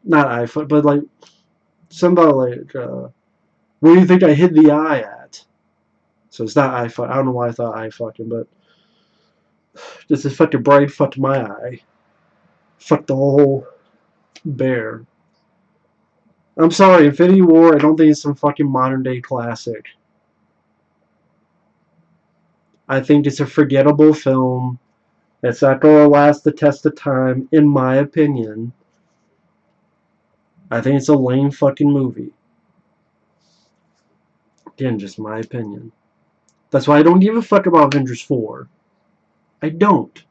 not eye fucking, but like, somebody like, where do you think I hid the eye at? So it's not eye fucking. I don't know why I thought eye fucking, but this is fucking bright fucked my eye. Fuck the whole bear. I'm sorry, Infinity War, I don't think it's some fucking modern day classic. I think it's a forgettable film. It's not going to last the test of time, in my opinion. I think it's a lame fucking movie. Again, just my opinion. That's why I don't give a fuck about Avengers 4. I don't.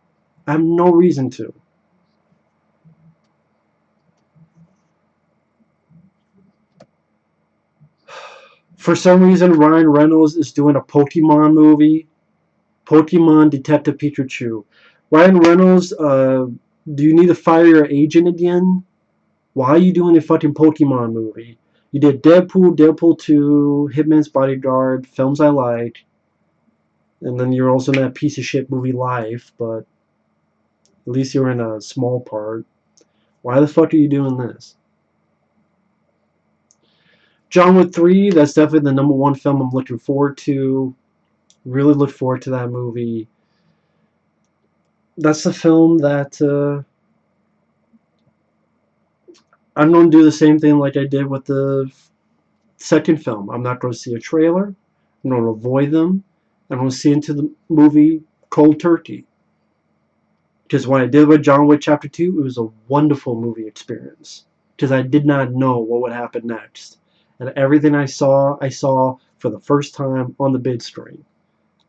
I have no reason to. For some reason, Ryan Reynolds is doing a Pokemon movie. Pokemon Detective Pikachu. Ryan Reynolds, do you need to fire your agent again? Why are you doing a fucking Pokemon movie? You did Deadpool, Deadpool 2, Hitman's Bodyguard, films I liked, and then you're also in that piece of shit movie Life, but at least you're in a small part. Why the fuck are you doing this? John Wick 3, that's definitely the number one film I'm looking forward to. Really look forward to that movie. That's the film that I'm going to do the same thing like I did with the second film. I'm not going to see a trailer. I'm going to avoid them. I'm going to see into the movie cold turkey. Because when I did with John Wick Chapter 2, it was a wonderful movie experience. Because I did not know what would happen next. And everything I saw for the first time on the big screen.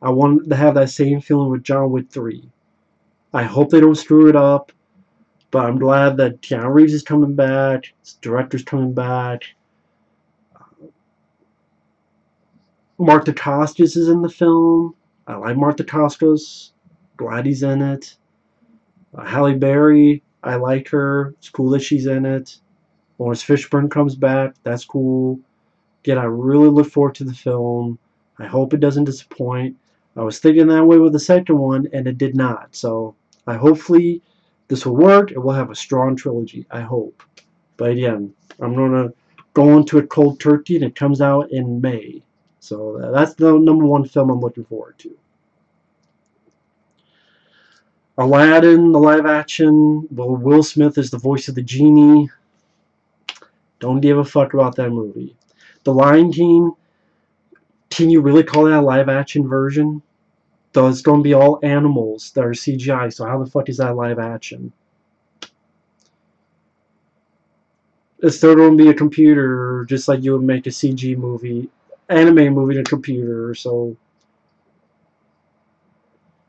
I wanted to have that same feeling with John Wick 3. I hope they don't screw it up, but I'm glad that Keanu Reeves is coming back, his director's coming back. Mark Dacascos is in the film. I like Mark Dacascos. Glad he's in it. Halle Berry, I like her. It's cool that she's in it. Lawrence Fishburne comes back. That's cool. Again, I really look forward to the film. I hope it doesn't disappoint. I was thinking that way with the second one, and it did not. So, hopefully this will work, and we'll have a strong trilogy. I hope. But again, I'm gonna go into it cold turkey, and it comes out in May. So that's the number one film I'm looking forward to. Aladdin, the live action. Well, Will Smith is the voice of the genie. Don't give a fuck about that movie. The Lion King. Can you really call that a live action version? Though it's going to be all animals that are CGI, so how the fuck is that live action? It's still going to be a computer, just like you would make a CG movie, anime movie in a computer, so.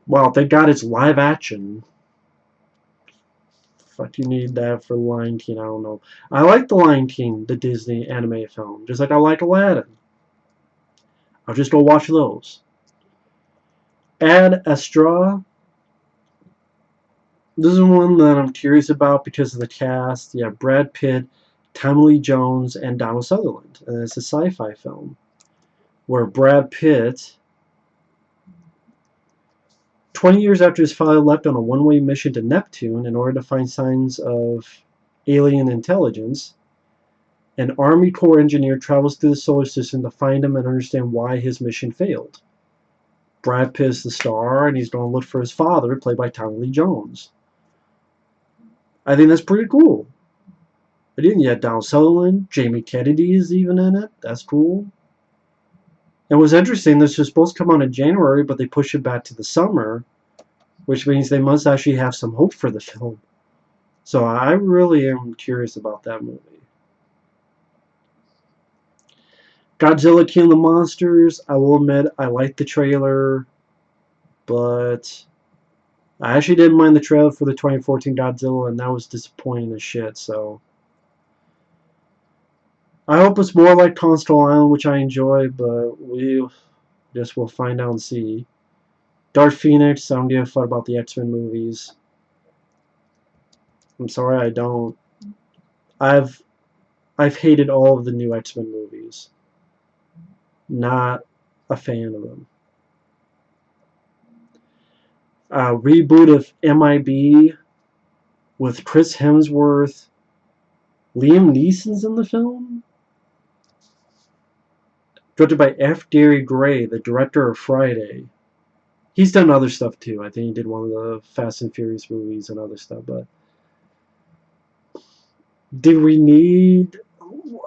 Well, thank God it's live action. Fuck, you need that for Lion King, I don't know. I like the Lion King, the Disney anime film, just like I like Aladdin. I'll just go watch those. Ad Astra. This is one that I'm curious about because of the cast. Yeah, Brad Pitt, Tommy Lee Jones, and Donald Sutherland. And it's a sci-fi film where Brad Pitt, 20 years after his father left on a one-way mission to Neptune in order to find signs of alien intelligence, an Army Corps engineer travels through the solar system to find him and understand why his mission failed. Brad Pitt is the star, and he's going to look for his father, played by Tommy Lee Jones. I think that's pretty cool. I didn't yet. Donald Sutherland, Jamie Kennedy is even in it. That's cool. And what's interesting, this was supposed to come out in January, but they pushed it back to the summer, which means they must actually have some hope for the film. So I really am curious about that movie. Godzilla King of the Monsters, I will admit I liked the trailer, but I actually didn't mind the trailer for the 2014 Godzilla, and that was disappointing as shit, so. I hope it's more like Coastal Island, which I enjoy, but we just will find out and see. Dark Phoenix, I don't give a fuck about the X-Men movies. I'm sorry, I don't. I've hated all of the new X-Men movies. Not a fan of them. Reboot of MIB with Chris Hemsworth. Liam Neeson's in the film? Directed by F. Gary Gray, the director of Friday. He's done other stuff too. I think he did one of the Fast and Furious movies and other stuff, but did we need,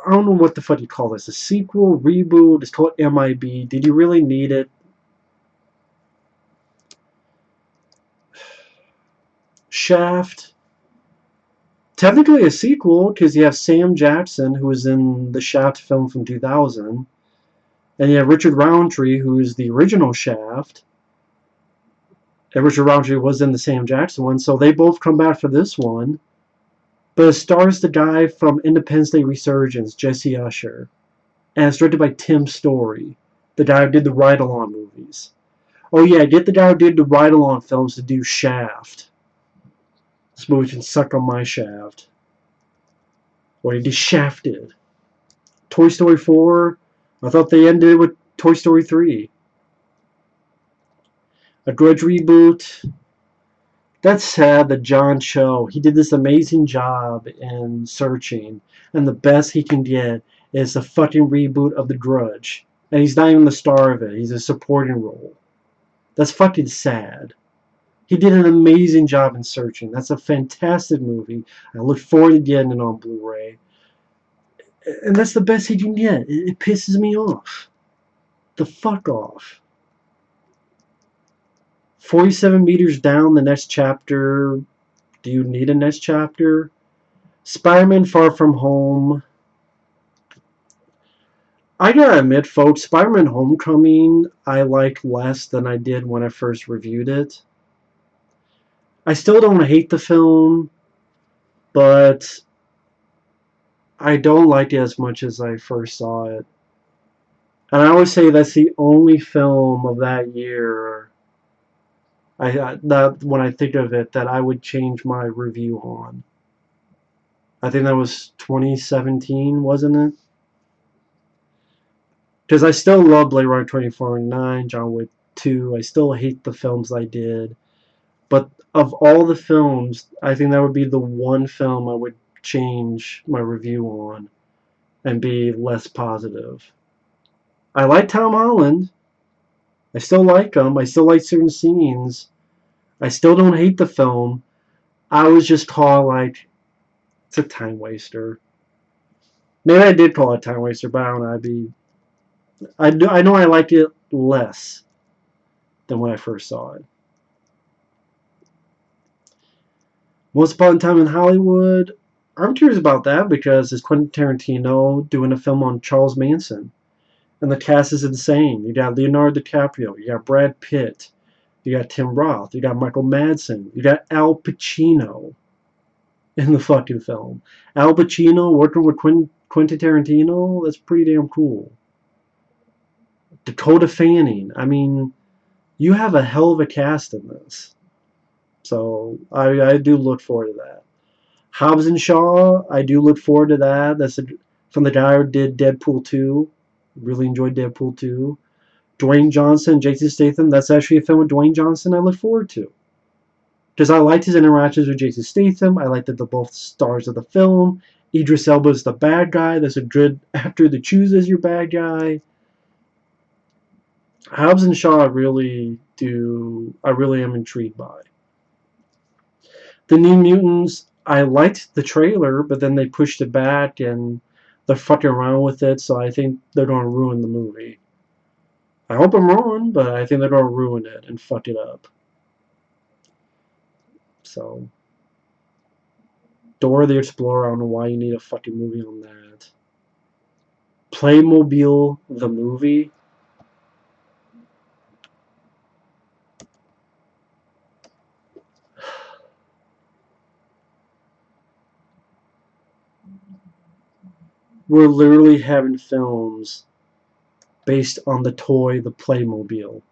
I don't know what the fuck you call this, a sequel, reboot? It's called MIB. Did you really need it? Shaft, technically a sequel because you have Sam Jackson, who was in the Shaft film from 2000, and you have Richard Roundtree, who is the original Shaft, and Richard Roundtree was in the Sam Jackson one, so they both come back for this one. But it stars the guy from Independence Day Resurgence, Jesse Usher. And it's directed by Tim Story, the guy who did the Ride Along movies. Oh yeah, get the guy who did the Ride Along films to do Shaft. This movie can suck on my shaft. Or he did Shafted. Toy Story 4. I thought they ended with Toy Story 3. A Grudge reboot. That's sad that John Cho, he did this amazing job in Searching, and the best he can get is a fucking reboot of The Grudge. And he's not even the star of it, he's a supporting role. That's fucking sad. He did an amazing job in Searching. That's a fantastic movie. I look forward to getting it on Blu-ray. And that's the best he can get. It pisses me off. The fuck off. 47 meters down, the next chapter. Do you need a next chapter? Spider-Man Far From Home. I gotta admit, folks, Spider-Man Homecoming I like less than I did when I first reviewed it. I still don't hate the film, but I don't like it as much as I first saw it. And I always say that's the only film of that year that when I think of it that I would change my review on. I think that was 2017, wasn't it? Because I still love Blade Runner 2049, John Wick 2. I still hate the films I did. But of all the films, I think that would be the one film I would change my review on and be less positive. I like Tom Holland. I still like him. I still like certain scenes. I still don't hate the film. I was just called like it's a time waster. Maybe I did call it time waster, but I don't know. I know I liked it less than when I first saw it. Once Upon a Time in Hollywood, I'm curious about that because it's Quentin Tarantino doing a film on Charles Manson. And the cast is insane. You got Leonardo DiCaprio, you got Brad Pitt, you got Tim Roth, you got Michael Madsen, you got Al Pacino in the fucking film. Al Pacino working with Quentin Tarantino, that's pretty damn cool. Dakota Fanning, I mean, you have a hell of a cast in this. So I do look forward to that. Hobbs and Shaw, I do look forward to that. From the guy who did Deadpool 2. Really enjoyed Deadpool 2. Dwayne Johnson, Jason Statham, that's actually a film with Dwayne Johnson I look forward to. Because I liked his interactions with Jason Statham. I liked that they're both stars of the film. Idris Elba is the bad guy. That's a good actor to choose as your bad guy. Hobbs and Shaw, I really am intrigued by. The New Mutants, I liked the trailer, but then they pushed it back and they're fucking around with it, so I think they're going to ruin the movie. I hope I'm wrong, but I think they're going to ruin it and fuck it up. So, Dora the Explorer, I don't know why you need a fucking movie on that. Playmobil, the movie. We're literally having films based on the toy, the Playmobil.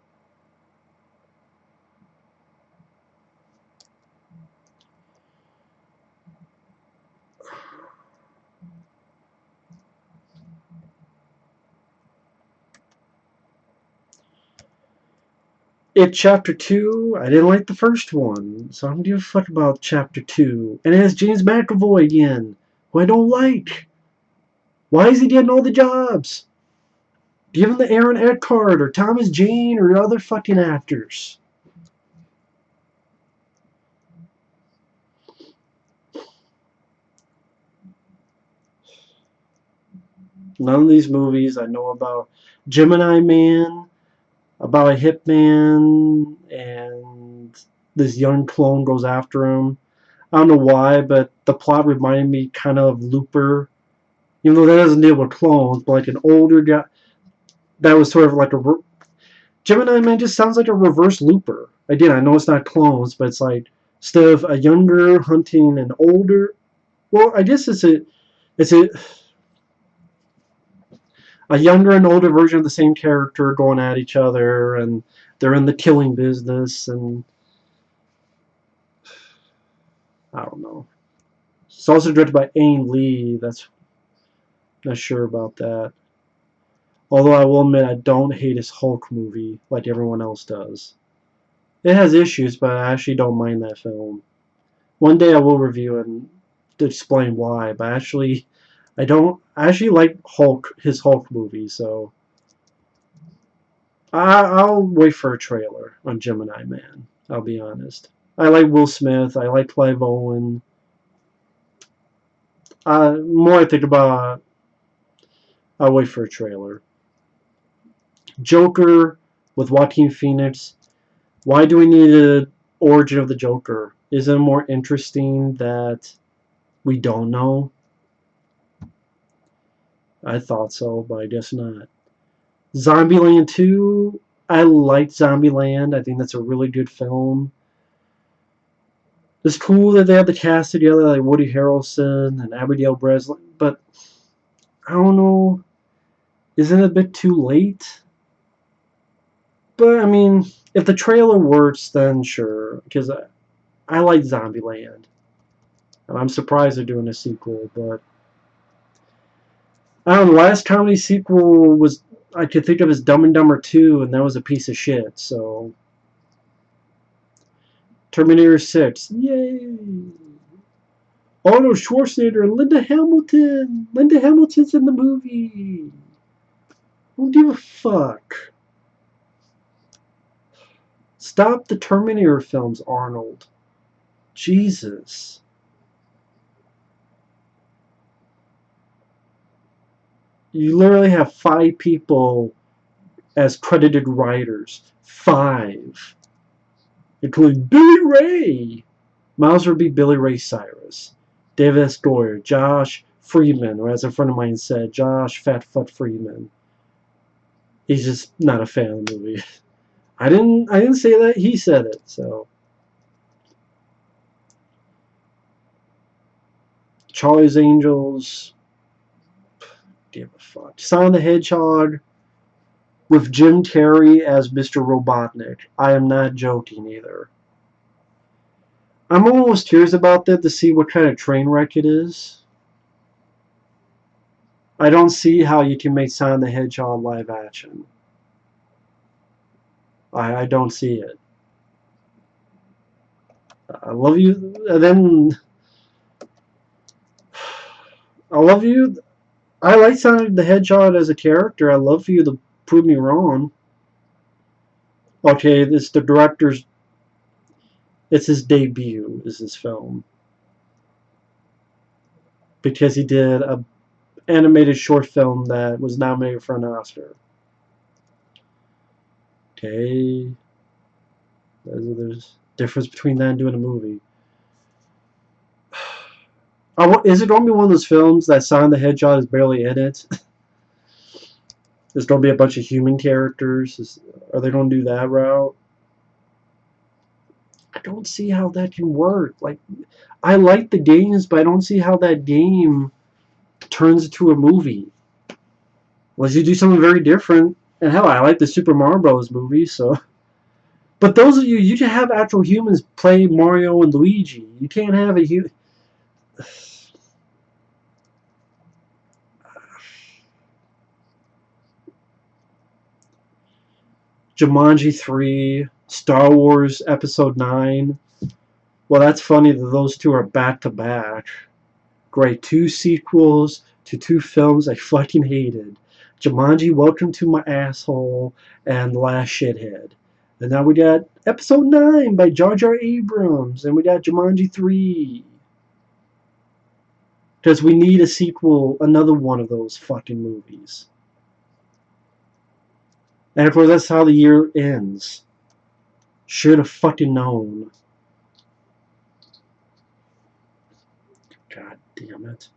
It Chapter 2, I didn't like the first one, so I don't give a fuck about Chapter 2. And it has James McAvoy again, who I don't like. Why is he getting all the jobs? Give him the Aaron Eckhart or Thomas Jane or other fucking actors. None of these movies I know about. Gemini Man, about a hitman, and this young clone goes after him. I don't know why, but the plot reminded me kind of Looper. Even though that doesn't deal with clones, but like an older guy. That was sort of like a. Gemini Man just sounds like a reverse Looper. Again, I know it's not clones, but it's like instead of a younger hunting an older. Well, I guess it's a younger and older version of the same character going at each other, and they're in the killing business, and I don't know. It's also directed by Aang Lee. That's Not sure about that. Although I will admit I don't hate his Hulk movie like everyone else does. It has issues, but I actually don't mind that film. One day I will review it and explain why, but actually I don't I actually like his Hulk movie, so I'll wait for a trailer on Gemini Man. I'll be honest. I like Will Smith. I like Clive Owen. More I think about, I'll wait for a trailer. Joker with Joaquin Phoenix. Why do we need an origin of the Joker? Isn't it more interesting that we don't know? I thought so, but I guess not. Zombieland 2. I liked Zombieland. I think that's a really good film. It's cool that they have the cast together, like Woody Harrelson and Abigail Breslin, but I don't know. Isn't it a bit too late? But I mean, if the trailer works, then sure, because I like Zombieland, and I'm surprised they're doing a sequel. But I don't know. The last comedy sequel was I could think of as Dumb and Dumber 2, and that was a piece of shit. So Terminator 6, yay! Arnold Schwarzenegger and Linda Hamilton. Linda Hamilton's in the movie. Don't give a fuck. Stop the Terminator films, Arnold. Jesus. You literally have 5 people as credited writers. 5. Including Billy Ray. Miles would be Billy Ray Cyrus. David S. Goyer. Josh Freeman, or as a friend of mine said, Josh Fatfoot Freeman. He's just not a fan of the movie. I didn't say that. He said it. So Charlie's Angels. Give a fuck. Sonic the Hedgehog with Jim Carrey as Mr. Robotnik. I am not joking either. I'm almost curious about that to see what kind of train wreck it is. I don't see how you can make Sonic the Hedgehog live action. I don't see it. I love you. And then I love you. I like Sonic the Hedgehog as a character. I love for you to prove me wrong. Okay, this the director's. It's his debut. Is this film because he did a animated short film that was nominated for an Oscar. Okay, there's difference between that and doing a movie. Is it going to be one of those films that Sonic the Hedgehog is barely in it? There's going to be a bunch of human characters. Are they going to do that route? I don't see how that can work. Like, I like the games, but I don't see how that game turns into a movie. Unless you do something very different. And hell, I like the Super Mario Bros. Movie, so. But those of you can have actual humans play Mario and Luigi. You can't have a human. Jumanji 3, Star Wars Episode 9. Well, that's funny that those two are back to back. Great. 2 sequels to 2 films I fucking hated. Jumanji, Welcome to My Asshole, and The Last Shithead. And now we got Episode 9 by Jar Jar Abrams, and we got Jumanji 3. Because we need a sequel, another one of those fucking movies. And of course, that's how the year ends. Should have fucking known. God damn it.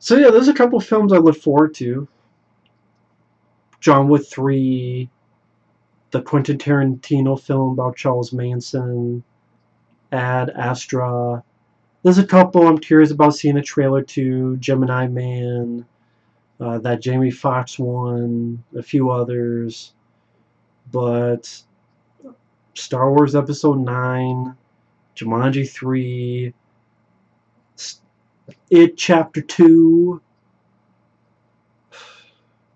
So yeah, there's a couple films I look forward to. John Wick 3, the Quentin Tarantino film about Charles Manson, Ad Astra. There's a couple I'm curious about seeing a trailer to. Gemini Man, that Jamie Foxx one, a few others. But Star Wars Episode 9, Jumanji 3, It Chapter 2,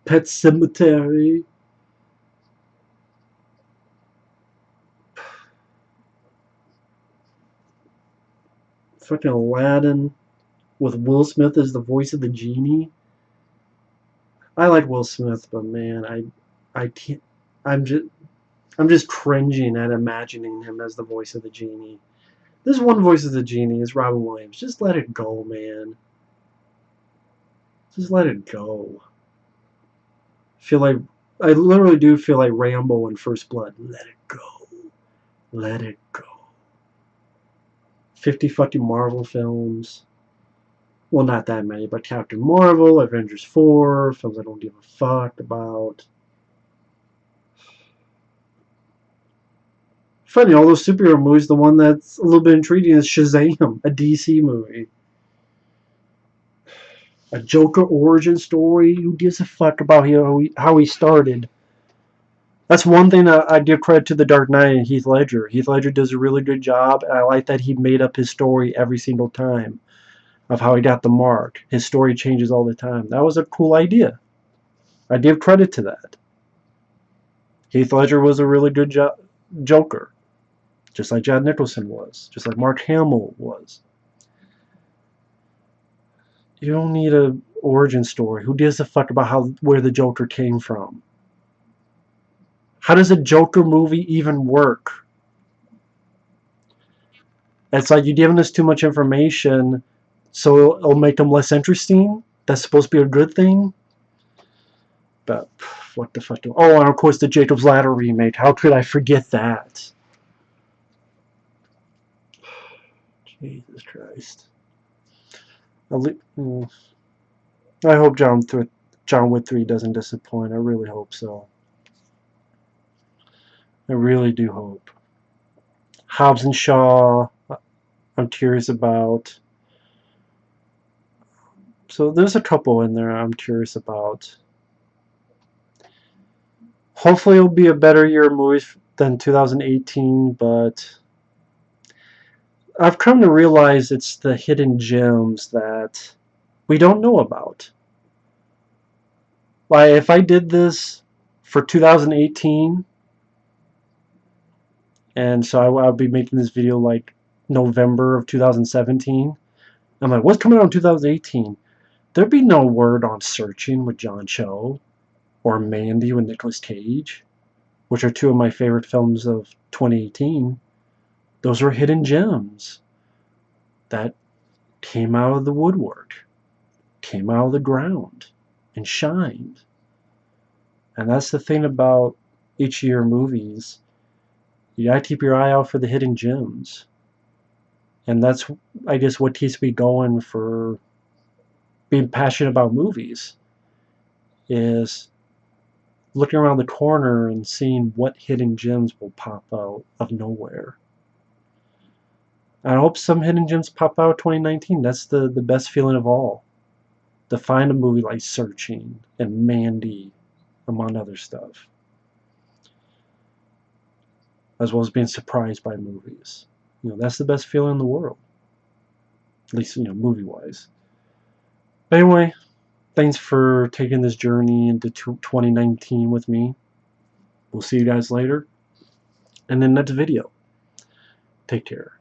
Pet Cemetery. Fucking Aladdin with Will Smith as the voice of the genie. I like Will Smith, but man, I can't. I'm just, I'm just cringing at imagining him as the voice of the genie. This one voice of the genie is Robin Williams. Just let it go, man. Just let it go. Feel like I literally do feel like Rambo in First Blood. Let it go. Let it go. 50 fucking Marvel films. Well, not that many, but Captain Marvel, Avengers 4, films I don't give a fuck about. Funny, all those superhero movies, the one that's a little bit intriguing is Shazam, a DC movie. A Joker origin story. Who gives a fuck about how he started? That's one thing that I give credit to The Dark Knight and Heath Ledger. Heath Ledger does a really good job, and I like that he made up his story every single time of how he got the mark. His story changes all the time. That was a cool idea. I give credit to that. Heath Ledger was a really good Joker, just like Jack Nicholson was, just like Mark Hamill was. You don't need a origin story. Who gives a fuck about where the Joker came from? How does a Joker movie even work? It's like you're giving us too much information, so it'll make them less interesting. That's supposed to be a good thing. But what the fuck? Oh, and of course the Jacob's Ladder remake. How could I forget that? Jesus Christ. I hope John Wick 3 doesn't disappoint. I really hope so. I really do hope. Hobbs and Shaw, I'm curious about. So there's a couple in there I'm curious about. Hopefully it'll be a better year of movies than 2018, but I've come to realize it's the hidden gems that we don't know about. Like, if I did this for 2018, and so I'll be making this video like November of 2017, I'm like, what's coming out in 2018? There'd be no word on Searching with John Cho or Mandy with Nicolas Cage, which are two of my favorite films of 2018. Those are hidden gems that came out of the woodwork, came out of the ground, and shined. And that's the thing about each year movies. You gotta keep your eye out for the hidden gems. And that's, I guess, what keeps me going for being passionate about movies, is looking around the corner and seeing what hidden gems will pop out of nowhere. I hope some hidden gems pop out 2019. That's the best feeling of all. To find a movie like Searching and Mandy, among other stuff. As well as being surprised by movies. That's the best feeling in the world. At least, movie-wise. But anyway, thanks for taking this journey into 2019 with me. We'll see you guys later in the next video. Take care.